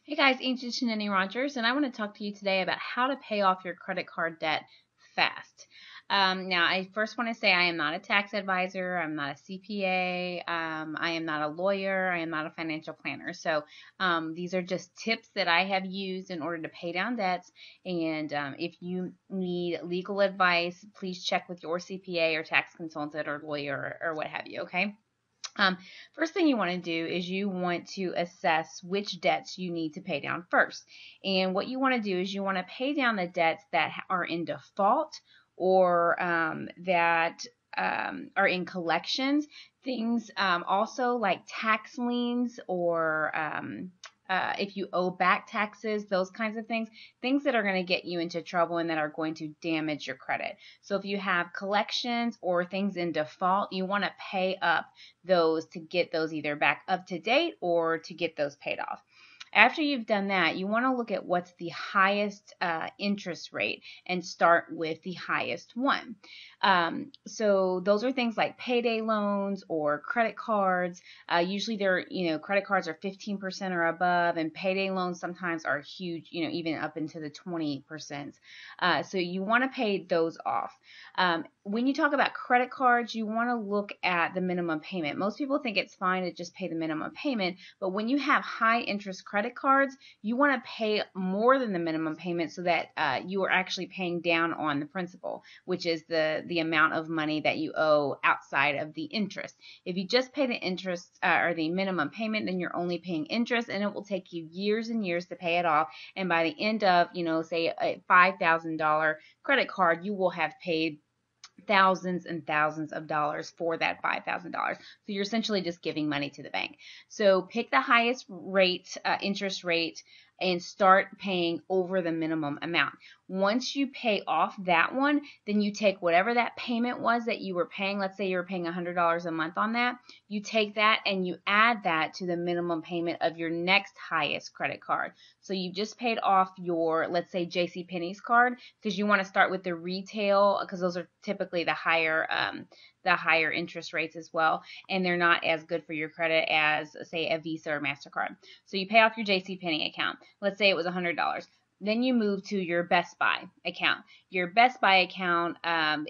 Hey guys, Ancient Tonini-Rogers, and I want to talk to you today about how to pay off your credit card debt fast. Now, I first want to say I am not a tax advisor, I'm not a CPA, I am not a lawyer, I am not a financial planner. So these are just tips that I have used in order to pay down debts. And if you need legal advice, please check with your CPA or tax consultant or lawyer or what have you, okay? Um, First thing you want to do is you want to assess which debts you need to pay down first. And what you want to do is you want to pay down the debts that are in default or that are in collections. Things also like tax liens or if you owe back taxes, those kinds of things that are going to get you into trouble and that are going to damage your credit. So if you have collections or things in default, you want to pay up those to get those either back up to date or to get those paid off. After you've done that, you want to look at what's the highest interest rate and start with the highest one. So those are things like payday loans or credit cards. Usually they're, credit cards are 15% or above, and payday loans sometimes are huge, even up into the 20%. So you want to pay those off. When you talk about credit cards, you want to look at the minimum payment. Most people think it's fine to just pay the minimum payment, but when you have high interest credit cards, you want to pay more than the minimum payment so that you are actually paying down on the principal, which is the amount of money that you owe outside of the interest. If you just pay the interest or the minimum payment, then you're only paying interest, and it will take you years and years to pay it off. And by the end of, say a $5,000 credit card, you will have paid thousands and thousands of dollars for that $5,000. So you're essentially just giving money to the bank. So pick the highest rate, interest rate, and start paying over the minimum amount. Once you pay off that one, then you take whatever that payment was that you were paying. Let's say you were paying $100 a month on that. You take that and you add that to the minimum payment of your next highest credit card. So you just paid off your, let's say, JCPenney's card, because you want to start with the retail, because those are typically the higher interest rates as well, and they're not as good for your credit as, say, a Visa or MasterCard. So you pay off your JCPenney account. Let's say it was $100. Then you move to your Best Buy account. Your Best Buy account,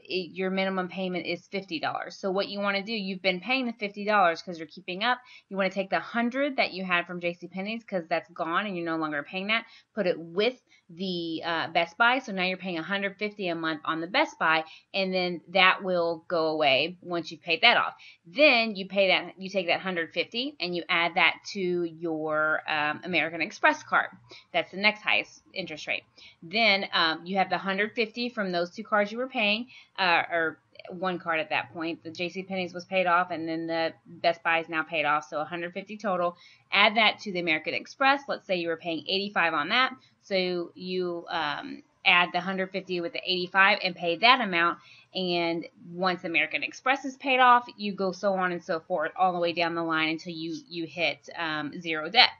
your minimum payment is $50. So what you want to do, you've been paying the $50 because you're keeping up. You want to take the $100 that you had from JCPenney's because that's gone and you're no longer paying that. Put it with the Best Buy. So now you're paying $150 a month on the Best Buy, and then that will go away once you've paid that off. Then you take that $150 and you add that to your American Express card. That's the next highest interest rate. Then you have the $150 from those two cards you were paying, or one card at that point. The JCPenney's was paid off, and then the Best Buy is now paid off, so $150 total. Add that to the American Express. Let's say you were paying $85 on that, so you add the $150 with the $85 and pay that amount. And once American Express is paid off, you go so on and so forth all the way down the line until you hit zero debt.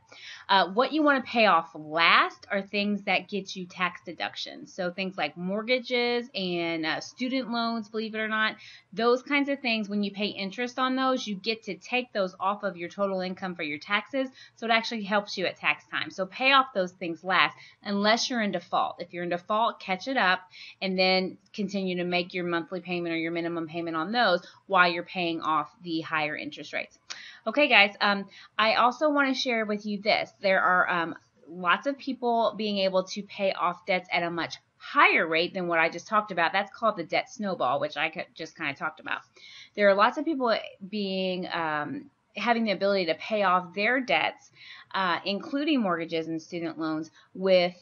What you want to pay off last are things that get you tax deductions. So things like mortgages and student loans, believe it or not, those kinds of things. When you pay interest on those, you get to take those off of your total income for your taxes. So it actually helps you at tax time. So pay off those things last unless you're in default. If you're in default, catch it up and then continue to make your monthly payment or your minimum payment on those while you're paying off the higher interest rates. Okay, guys, I also want to share with you this. There are lots of people being able to pay off debts at a much higher rate than what I just talked about. That's called the debt snowball, which I just kind of talked about. There are lots of people being having the ability to pay off their debts, including mortgages and student loans, with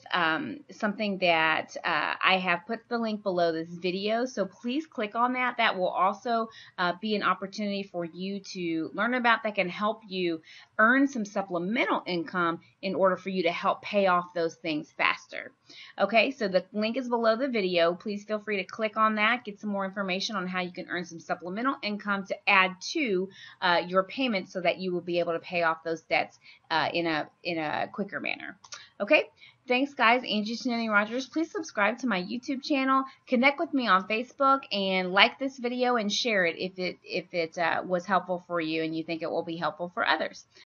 something that I have put the link below this video. So please click on that. That will also be an opportunity for you to learn about that can help you earn some supplemental income in order for you to help pay off those things faster. Okay, so the link is below the video. Please feel free to click on that, get some more information on how you can earn some supplemental income to add to your payments so that you will be able to pay off those debts in a quicker manner. Okay, thanks guys. Angie Tonini-Rogers. Please subscribe to my YouTube channel, connect with me on Facebook, and like this video and share it if it was helpful for you and you think it will be helpful for others.